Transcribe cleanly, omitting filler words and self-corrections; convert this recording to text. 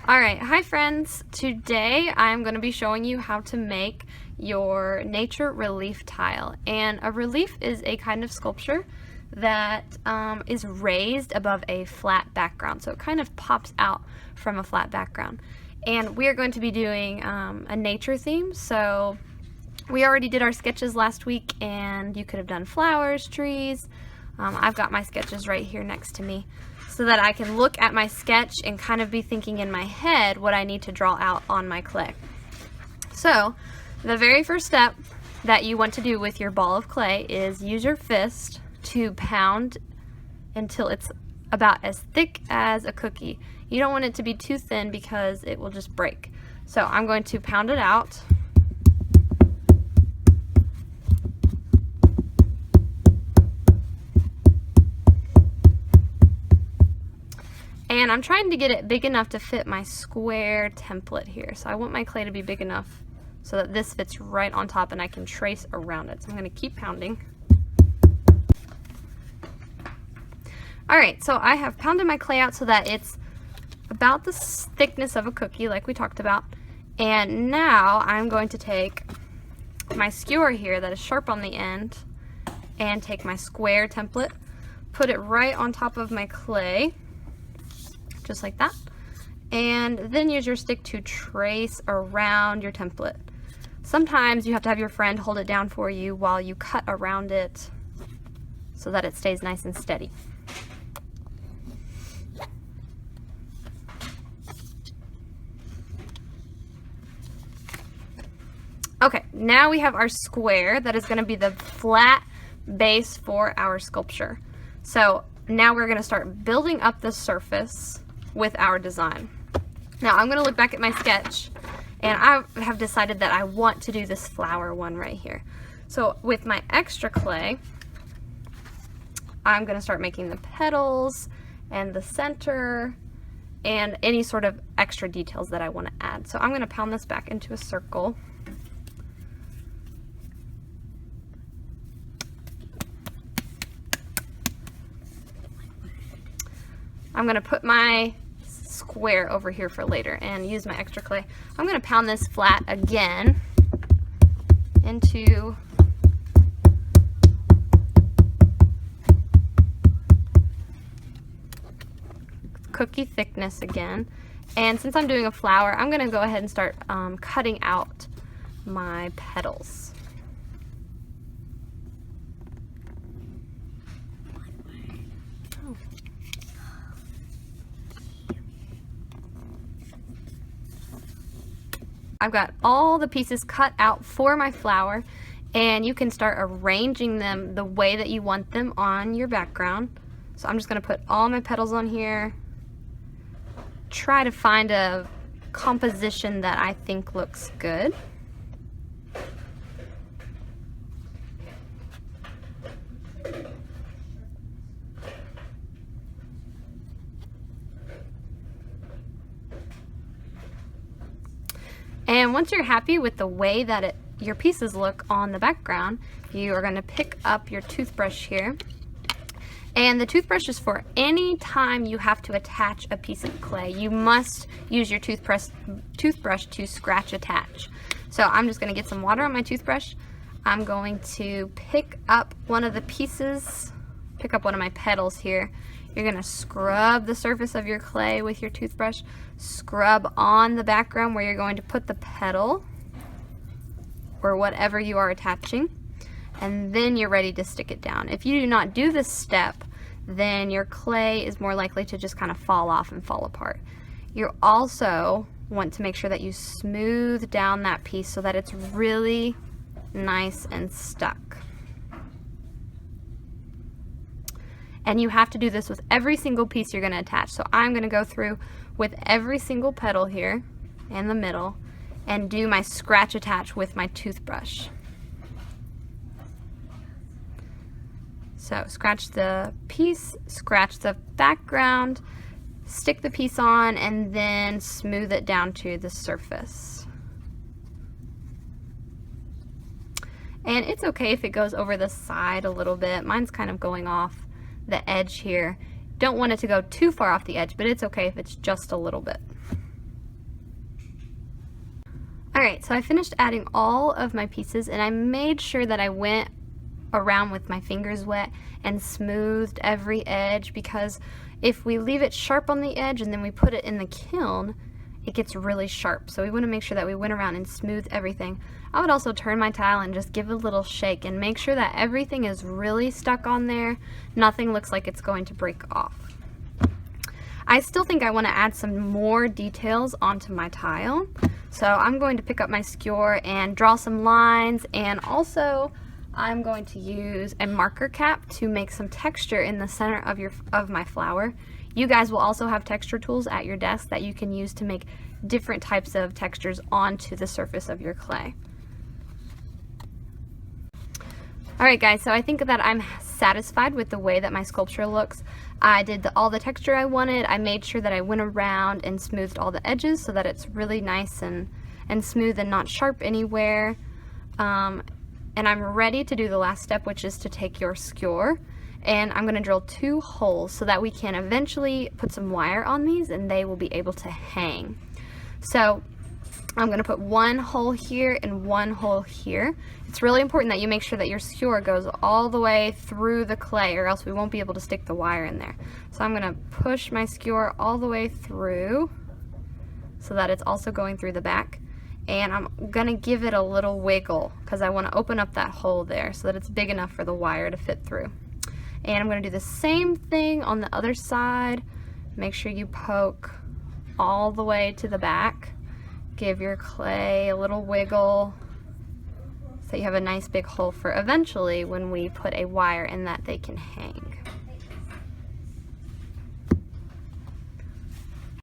Alright, hi friends! Today I'm going to be showing you how to make your nature relief tile. And a relief is a kind of sculpture that is raised above a flat background. So it kind of pops out from a flat background. And we are going to be doing a nature theme. So we already did our sketches last week, and you could have done flowers, trees. I've got my sketches right here next to me, so that I can look at my sketch and kind of be thinking in my head what I need to draw out on my clay. So the very first step that you want to do with your ball of clay is use your fist to pound until it's about as thick as a cookie. You don't want it to be too thin because it will just break. So I'm going to pound it out. And I'm trying to get it big enough to fit my square template here. So I want my clay to be big enough so that this fits right on top and I can trace around it. So I'm going to keep pounding. Alright, so I have pounded my clay out so that it's about the thickness of a cookie like we talked about. And now I'm going to take my skewer here that is sharp on the end and take my square template, put it right on top of my clay, just like that, and then use your stick to trace around your template. Sometimes you have to have your friend hold it down for you while you cut around it so that it stays nice and steady. Okay, now we have our square that is going to be the flat base for our sculpture. So now we're going to start building up the surface with our design. Now I'm going to look back at my sketch, and I have decided that I want to do this flower one right here. So with my extra clay, I'm going to start making the petals and the center and any sort of extra details that I want to add. So I'm going to pound this back into a circle. I'm going to put my square over here for later and use my extra clay. I'm going to pound this flat again into cookie thickness again. And since I'm doing a flower, I'm going to go ahead and start cutting out my petals. I've got all the pieces cut out for my flower, and you can start arranging them the way that you want them on your background. So I'm just going to put all my petals on here, try to find a composition that I think looks good. And once you're happy with the way that your pieces look on the background, you are going to pick up your toothbrush here. And the toothbrush is for any time you have to attach a piece of clay. You must use your toothbrush to scratch attach. So I'm just going to get some water on my toothbrush. I'm going to pick up one of the pieces, pick up one of my petals here. You're going to scrub the surface of your clay with your toothbrush, scrub on the background where you're going to put the petal or whatever you are attaching, and then you're ready to stick it down. If you do not do this step, then your clay is more likely to just kind of fall off and fall apart. You also want to make sure that you smooth down that piece so that it's really nice and stuck. And you have to do this with every single piece you're going to attach. So I'm going to go through with every single petal here in the middle and do my scratch attach with my toothbrush. So scratch the piece, scratch the background, stick the piece on, and then smooth it down to the surface. And it's okay if it goes over the side a little bit. Mine's kind of going off the edge here. Don't want it to go too far off the edge, but it's okay if it's just a little bit. Alright, so I finished adding all of my pieces, and I made sure that I went around with my fingers wet and smoothed every edge, because if we leave it sharp on the edge and then we put it in the kiln, it gets really sharp. So we want to make sure that we went around and smoothed everything. I would also turn my tile and just give it a little shake and make sure that everything is really stuck on there. Nothing looks like it's going to break off. I still think I want to add some more details onto my tile. So I'm going to pick up my skewer and draw some lines, and also I'm going to use a marker cap to make some texture in the center of my flower. You guys will also have texture tools at your desk that you can use to make different types of textures onto the surface of your clay. Alright guys, so I think that I'm satisfied with the way that my sculpture looks. I did all the texture I wanted. I made sure that I went around and smoothed all the edges so that it's really nice and smooth and not sharp anywhere. And I'm ready to do the last step, which is to take your skewer, and I'm going to drill 2 holes so that we can eventually put some wire on these and they will be able to hang. So I'm going to put 1 hole here and 1 hole here. It's really important that you make sure that your skewer goes all the way through the clay, or else we won't be able to stick the wire in there. So I'm going to push my skewer all the way through so that it's also going through the back. And I'm going to give it a little wiggle because I want to open up that hole there so that it's big enough for the wire to fit through. And I'm going to do the same thing on the other side. Make sure you poke all the way to the back. Give your clay a little wiggle so you have a nice big hole for eventually when we put a wire in that they can hang.